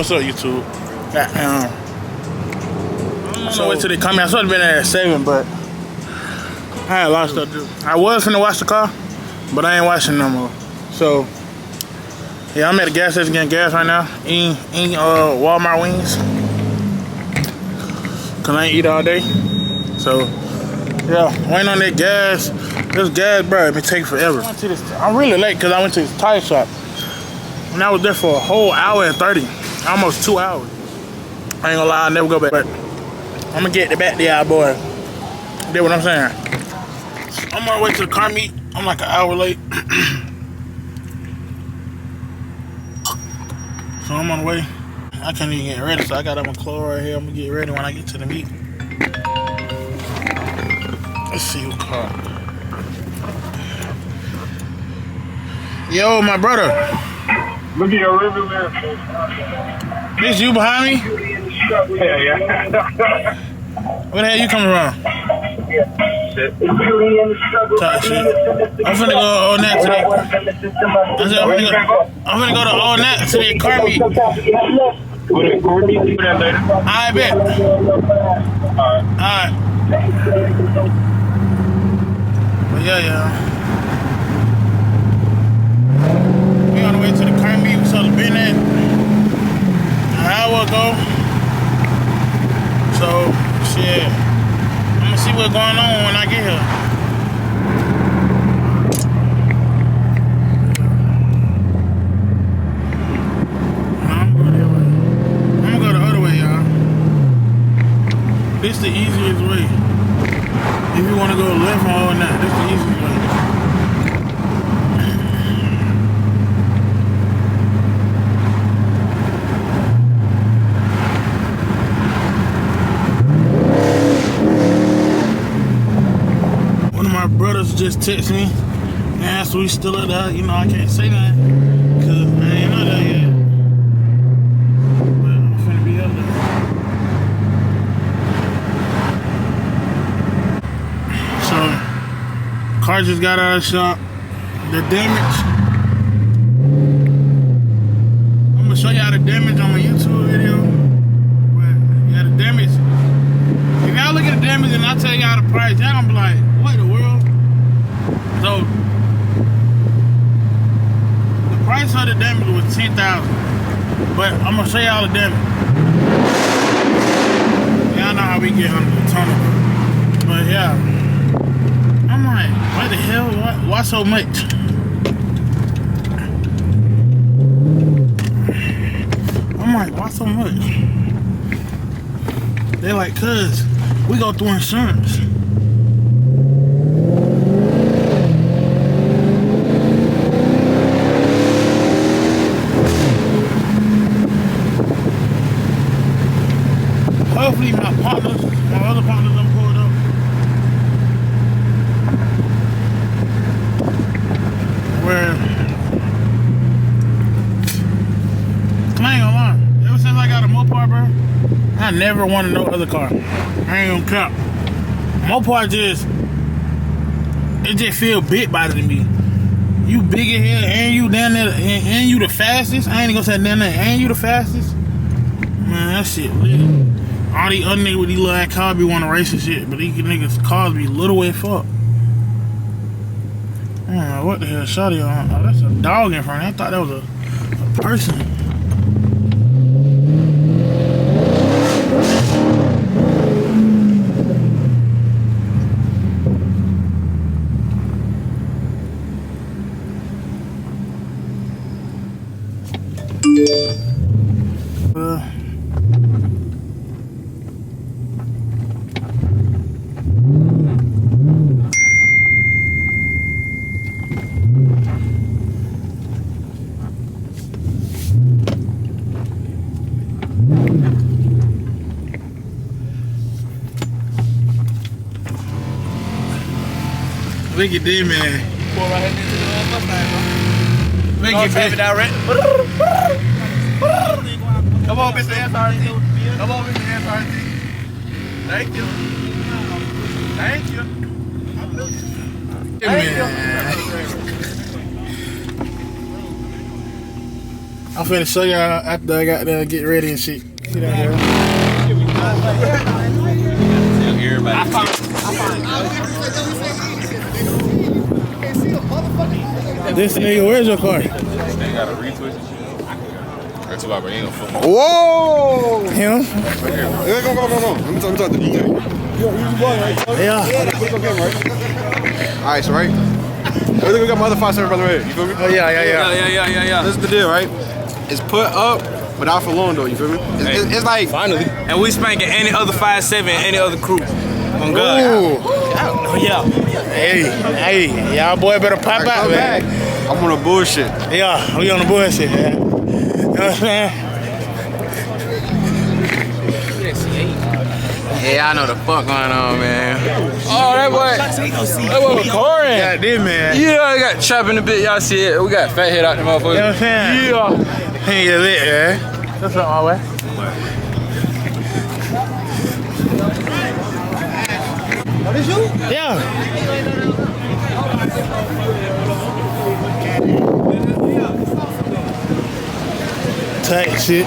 What's up, YouTube? I'm on the way to the coming. I should have been there at 7, but I had a lot of stuff to do. I was finna wash the car, but I ain't washing no more. So, yeah, I'm at the gas station getting gas right now. Eating Walmart wings. Cause I ain't eat all day. So, yeah, waiting on that gas. This gas, bro, it been taking forever. I'm really late because I went to this tire shop. And I was there for a whole hour and 30. Almost 2 hours. I ain't gonna lie, I'll never go back. But I'm gonna get the back there, boy. That's what I'm saying. I'm on my way to the car meet. I'm like an hour late. So I'm on the way. I can't even get ready, so I got my clothes right here. I'm gonna get ready when I get to the meet. Let's see who car. Yo, my brother. Look at your river mirror. This you behind me? Yeah. Where the hell you coming from? Shit. Talk shit. I'm finna go all night today. I'm finna go to all night to the car meet. I bet. Alright. But yeah. We on the way to the car meet. We saw the bin at an hour ago. So, shit. I'm gonna see what's going on when I get here. This the easiest way. If you want to go left or not, this the easiest way. One of my brothers just texted me and asked we still at that. You know, I can't say that because I ain't know that yet. But I'm finna be up there. Car just got out of the shop. The damage. I'm gonna show y'all the damage on my YouTube video. But yeah, the damage. If y'all look at the damage and I tell y'all the price, y'all gonna be like, what in the world? So the price of the damage was $10,000. But I'm gonna show y'all the damage. Y'all know how we get under the tunnel. But yeah. I'm like, what the hell? Why so much? I'm like, why so much? They're like, cuz we go through insurance. Hopefully my other partners done pulled up. Where I ain't gonna lie, ever since I got a Mopar, bro, I never wanted no other car. I ain't gonna cap. Mopar just feel big body to me. You big in here and you down there and you the fastest. I ain't gonna say down there and you the fastest. Man, that shit lit. All these other niggas with these little ass cars be wanna race and shit, but these niggas cars be little as fuck. I don't know what the hell shot you on. Oh, that's a dog in front of me. I thought that was a person. Look at this, man. Pull right into the bus line, bro. Look at this. Direct. Come on, Mr. SRT. Come on, Mr. SRT. Thank you. Thank you. Thank you. I'm finna show y'all after I got there and get ready and shit. See that here? This nigga, where's your car? They got a retwist and shit. That's why we ain't gonna fuck. Whoa! Him? Go. I'm talking to DJ. Yeah. Alright, so right? I think we got my other 5-7 brother right here. You feel me? Oh, yeah. This is the deal, right? It's put up, but not for long though, you feel me? It's like... Finally. And we spanking any other 5-7, any other crew. On God. Ooh. Yeah. Hey, y'all boy better pop out, man. I'm on a bullshit. Yeah, we on the bullshit, man. You know what I'm saying? Yeah, I know the fuck going on, man. Oh, that boy recording. Yeah, this man. Yeah, I got chopping a bit. Y'all see it? We got fat head out the motherfucker. You know what I'm saying? Yeah. He get lit, man. What's up, my way? Oh, this you? Yeah. Tight shit.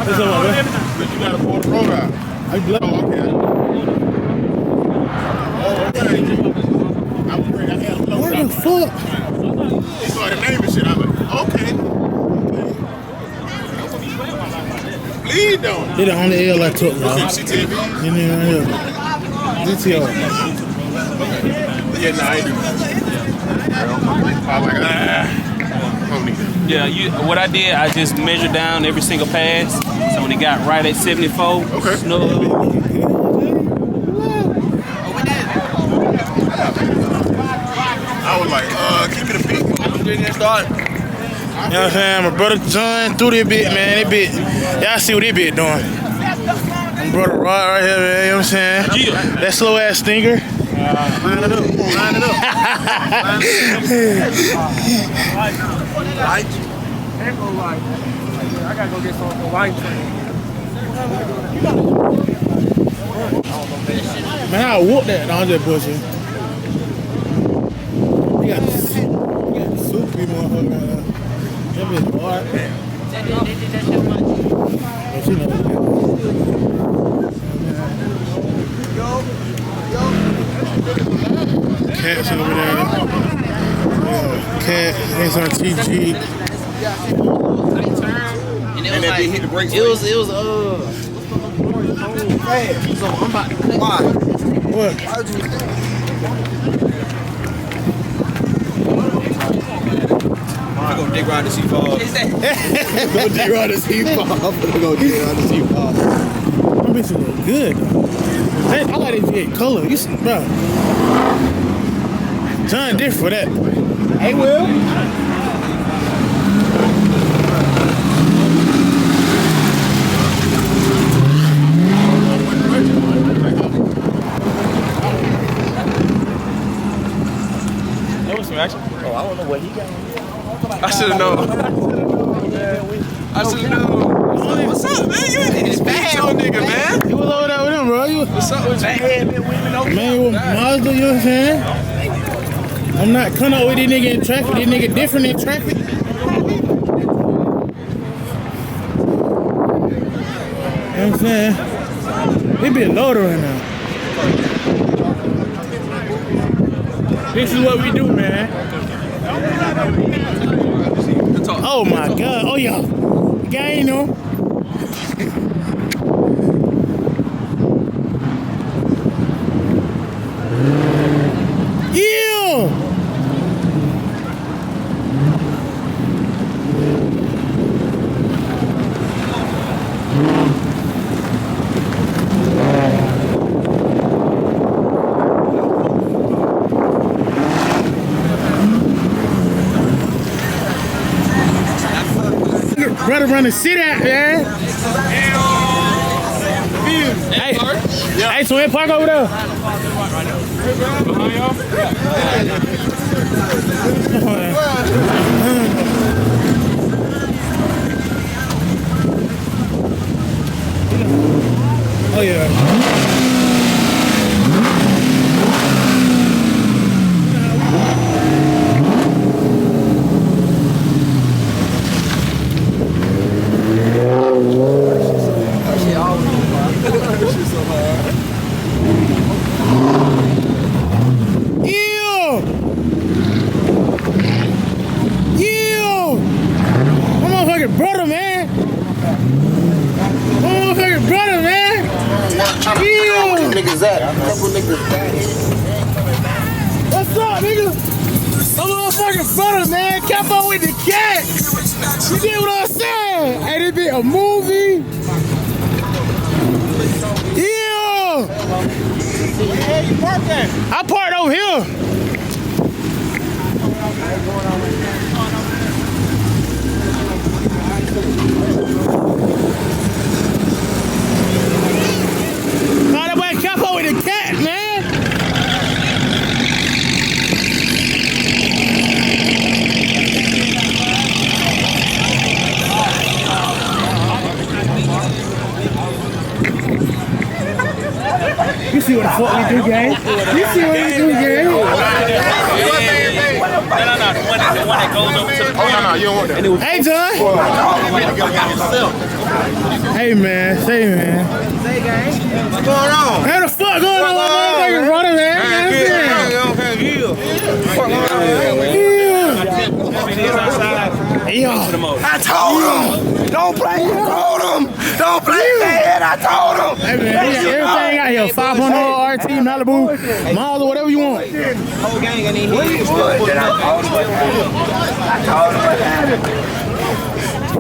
What's up, my man? But you gotta pull the road out. I blood. Oh, okay. What the fuck? He saw the name and shit. I was like, okay. Bleed though. They the only L I took, y'all. CTV? You need right here. DTO. Yeah, nah, I ain't do that. Yeah, what I did, I just measured down every single pass. So when it got right at 74, Okay. snug. I was like, keep it a beat. I'm getting it started. You know what I'm saying? My brother John through this bit, man. That bit, y'all see what this bit doing. My brother Rod right here, man. You know what I'm saying? Yeah. That slow ass stinger. Line it up. Light. I gotta go get some of the light train. Man, I whooped that. No, I'm just pushing. You got the soupy motherfucker right there. That bitch hard. But you know. Cats over there. Cat, SRT8. And then they hit the brakes. It was What? I'm gonna dig around to see fall. I'm gonna dig around to see fall. I'm gonna go dig around to see fall. That bitch look good though. I like that G8 color. You see, bro. John different for that. Hey, Will. That was some action. Oh, I don't know what he got. I should have known. I should have known. What's up, man? You ain't this bad nigga, man. You was over there with him, bro. What's up with you? Man, with Mazda, you know what I'm saying? I'm not coming out with this nigga in traffic. This nigga different in traffic. You know what I'm saying? It be a loader right now. This is what we do, man. Oh my God. Oh yeah. The guy ain't know. Yeah. Brother running sit out, man. Hey, so we park over there. Oh yeah. niggas at? A couple niggas back. What's up, nigga? I'm motherfucking brother, man. Kept up with the cat. You get what I'm saying? Hey, this be a movie. Yeah. Hey, you parked there. I parked over here. Nah, that boy kept up with the cat, man. You see what the fuck we do, gang? You see what we do, gang? No, the one that goes over to the Oh, no, you don't want that. Hey, John. Hey, man. Say, man. What's going on? How the fuck going on, motherfucking brother, man? Yeah. I told him! Don't play! I told him! Don't play bad! I told him! Hey, man. Everything out here. 500 RT, Malibu, Miles, or whatever you want. Whole gang and he hit. I told him what happened.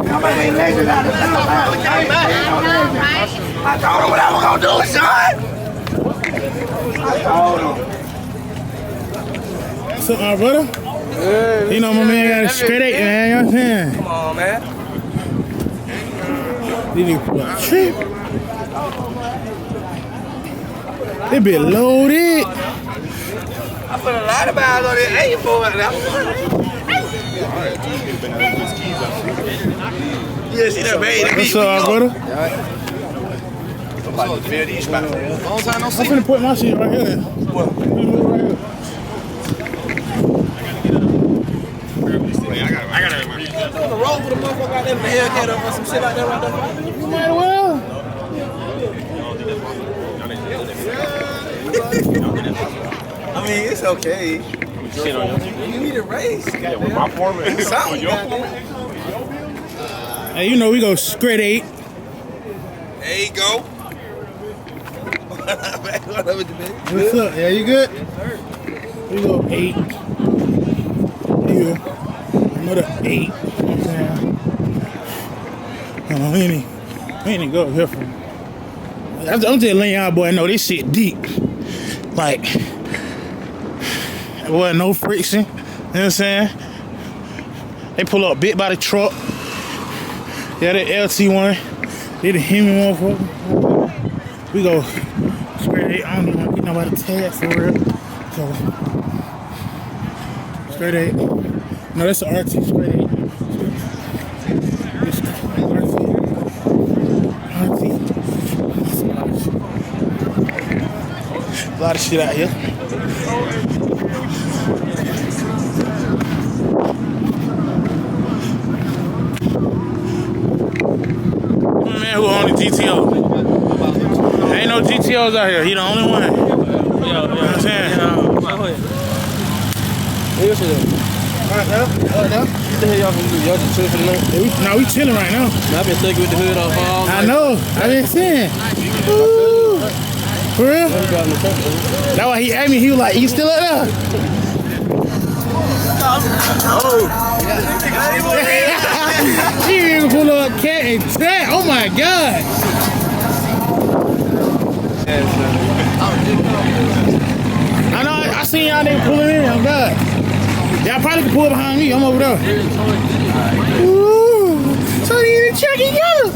Nobody ain't legend out of town. I told him what I was gonna do, son! I told him. What's up, my brother? You know my man got a straight 8, man. You know what I'm saying? Come on, man. These niggas pull out trip. They be loaded. I put a lot of miles on this 84 right now. Yeah, she done made it. What's up, brother? Long time no I'm see. finna put my shit right here. What? I gotta. On the road with a motherfucker out there with a Hellcat or some shit like that right there. You might as well. I mean, it's okay. You need a race. Yeah, with my foreman. Something. Hey, you know we go straight 8. There you go. What's up? Yeah, you good? We go 8. Yeah. Another 8. Yeah. We ain't even go here for. I'm just letting y'all boy know this shit deep. Like, there wasn't no friction. You know what I'm saying? They pull up bit by the truck. Yeah, the LT one. They the Hemi motherfucker. We go straight 8. I don't even want to get nobody tag for real. So, straight 8. No, that's an RT straight 8. This RT. A lot of shit out here. Man who own the GTO. Ain't no GTOs out here. He the only one. You know what I'm saying? Right now? What the hell y'all gonna do? Y'all just chilling for the night? Nah, we chilling right now. I've been stuck with the hood off all I know. I been saying. Ooh. For real? That's why he asked me. He was like, "You still up there?" He didn't even pull up cat and track. Oh my god. I know. I seen y'all niggas pulling in. I'm God. Y'all probably can pull behind me. I'm over there. Ooh. So they even checking you.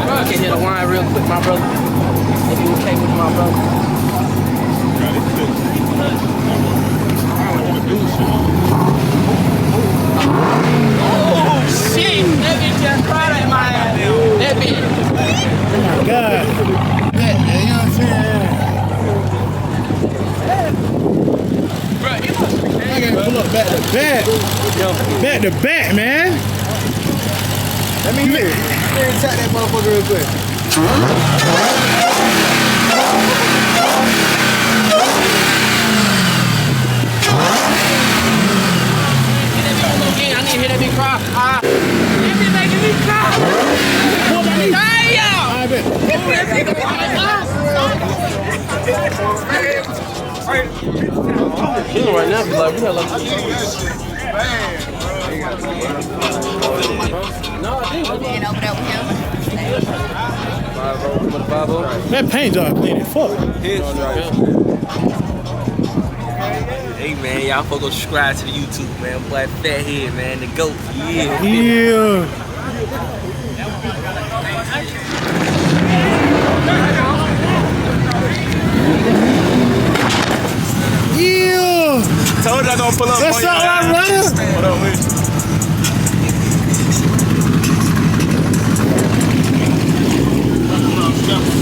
I can hit a wine real quick, my brother. If you okay with my brother. Oh shit! That bitch just cried at my ass. That bitch. Oh my god. Yeah, you know what I'm saying? Bro, you must be I gotta pull up back to back. Back to back, man. Let me hear it. Let me tap that motherfucker real quick. I need to hear that big cry. That bitch making me cry. Pull by me. Damn! I bet. That bitch making me cry. tell her. That paint job clean as fuck. Hey man, y'all fuck go subscribe to the YouTube, man. Boy, Fathead, man, the GOAT. Yeah. Yeah. Yeah. Told you I gonna pull up That's on you. all right, brother. What up, man?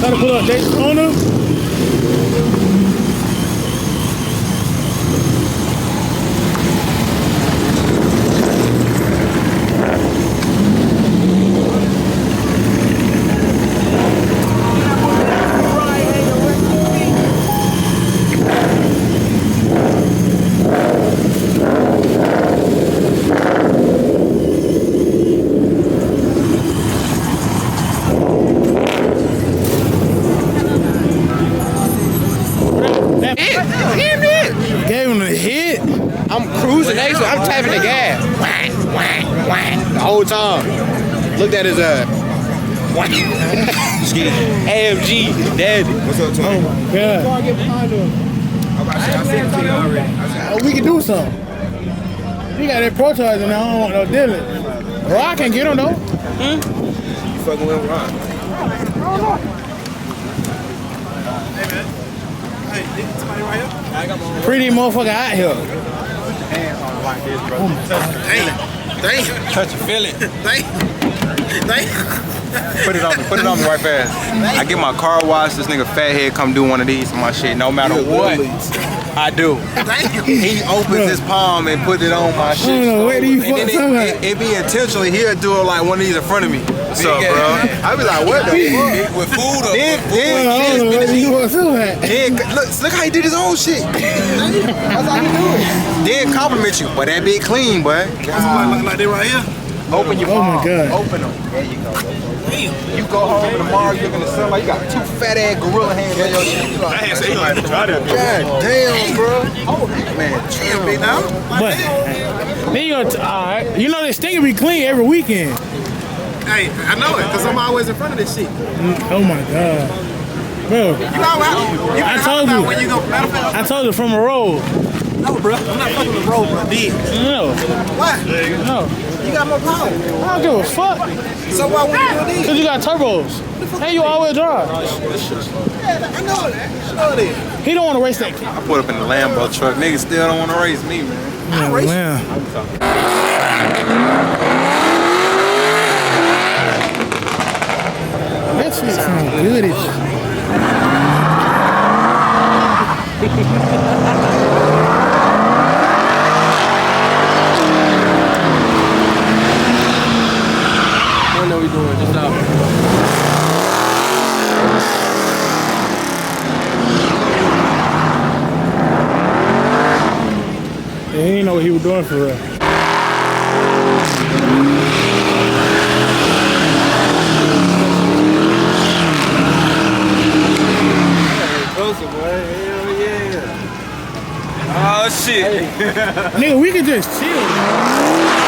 Try to pull up Daytona. Gave him the hit. I'm cruising next to him. I'm tapping the gas. The whole time. Looked at his AMG daddy. What's up, Tony? Yeah. We can do something. He got that Pro Charger now. I don't want no dealing. Rock can get him though. You fucking with Ron. Pretty motherfucker out here. Damn. Touch a feeling. Damn. Put it on me right fast. I get my car washed, this nigga Fathead come do one of these to my shit no matter what I do. He opens his palm and put it on my shit. I don't know, where do you fuck And something then it be intentionally, he'll do it like one of these in front of me. What's up, bro? I be like, what the fuck? With food or I don't know, where do you fuck something Then look how he did his own shit. That's how he do it. Then compliment you, but that bitch clean, boy. like they right here. Open your Oh my palm. God. Open them. There you go. You go home tomorrow, you're gonna sell like you got two fat ass gorilla hands on your shit. You like, I ain't say you like to try that. God damn, bro. Oh man, chill, Be now. But then you alright. You know this thing will be clean every weekend. Hey, I know it, cause I'm always in front of this shit. Oh my God. Bro, You know how I told you. when you go. Matter of fact, I told you from a road. no, bro. I'm not fucking with road, bro. Big. No, What? no. You got more power. I don't give a fuck. So why would you do these? Cause you got turbos. And you all-wheel drive. I know that. I know that. He don't want to race that kid. I put up in the Lambo truck. Niggas still don't want to race me, man. Oh, man. That shit sounds good as shit. I know what we're doing. Just stop. Yeah, he didn't know what he was doing for real. Oh shit. Nigga, we could just chill.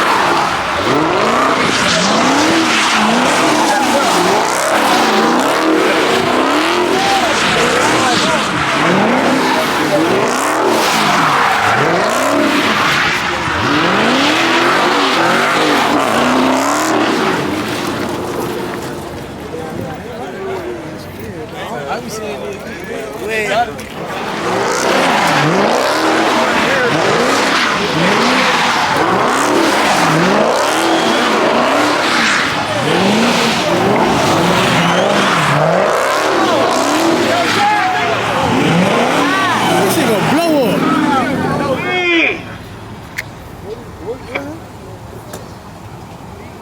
This shit gonna blow up.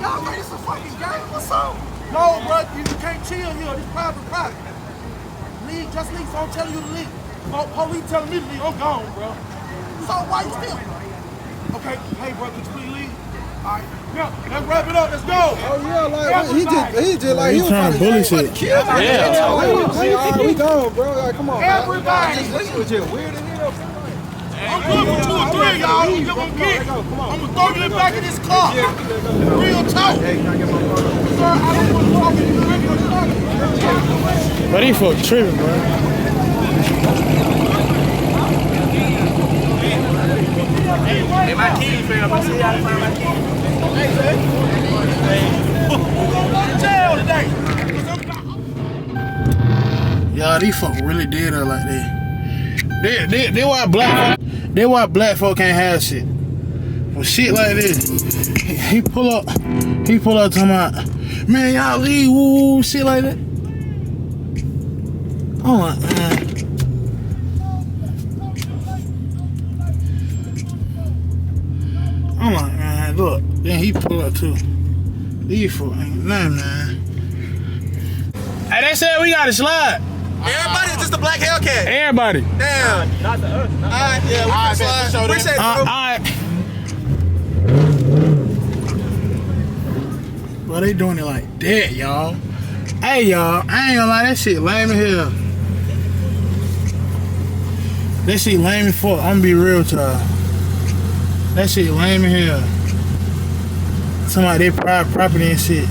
Y'all made this a fucking game or something? No, bro. You can't chill here. This private property. Leave. Just leave. So I'm telling you to leave. Police telling me to leave. I'm gone, bro. So why you still? Okay. Hey, bro. Could you please leave? All right. Now, let's wrap it up. Let's go. Oh yeah, like he just like He was trying to bully shit. Yeah. We gone, bro. Like, come on. Everybody. This was just weird in here. I'm good for 2 or 3, y'all. You're gonna get. I'm gonna throw you in the back of this car. Real talk. Sir, I don't want to talk in the radio talk. But he fuck tripping, bro. Hey, my keys, fam. I see how to find my keys. Who gonna go to jail today? Y'all, these folk really did her like that. They why black folk can't have shit. Well, shit like this. He pull up talking about, man, y'all leave, woo, shit like that. I'm like, man. I'm like, man, look. Then he pull up too. These folk ain't nothing, man. Hey, they said we gotta slide. Everybody is just a black Hellcat. Everybody. Damn. Not to us. Alright, yeah, we can slide. Appreciate it, bro. Alright. Well, they doing it like that, y'all. Hey, y'all, I ain't gonna lie, that shit lame as hell. That shit lame as fuck. I'm gonna be real to y'all. That shit lame as hell. Somebody, they private property and shit.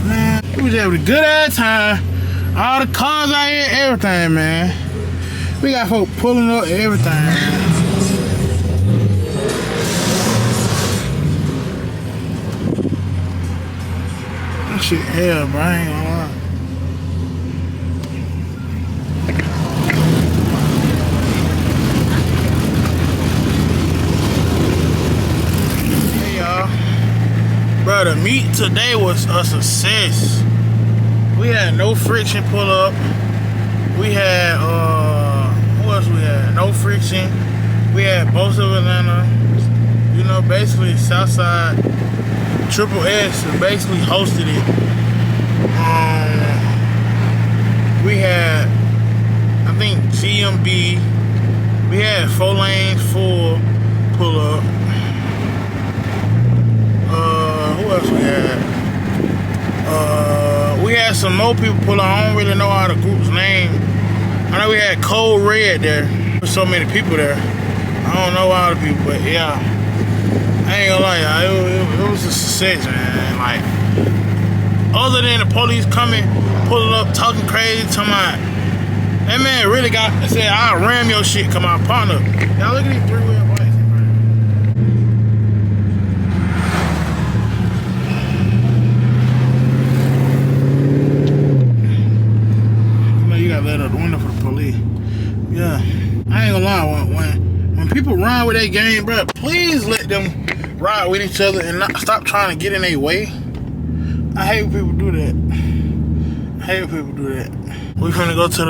Man, we was having a good ass time. All the cars out here, everything, man. We got folk pulling up everything, man. That shit hell, bro. I ain't gonna lie. Hey, y'all. Bro, the meet today was a success. We had no friction pull up. We had, who else we had? No friction. We had both of Atlanta. You know, basically Southside Triple S basically hosted it. We had, I think, GMB. We had 4 lanes full pull up. Who else we had? We had some more people pull up. I don't really know how the group's name. I know we had Code Red there. There's so many people there. I don't know all the people, but yeah. I ain't gonna lie, y'all. It was a success, man. Like, other than the police coming, pulling up, talking crazy, talking about, that man really said, I'll ram your shit, come on, partner. Y'all look at these 3-wheel bikes. Let out the window for the police. Yeah, I ain't gonna lie. When people ride with that game, bro, please let them ride with each other and not stop trying to get in their way. I hate when people do that. I hate when people do that. We finna go to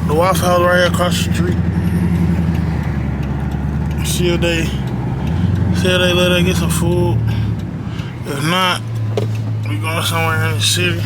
the Waffle House right here across the street. See if they let us get some food. If not, we going somewhere in the city.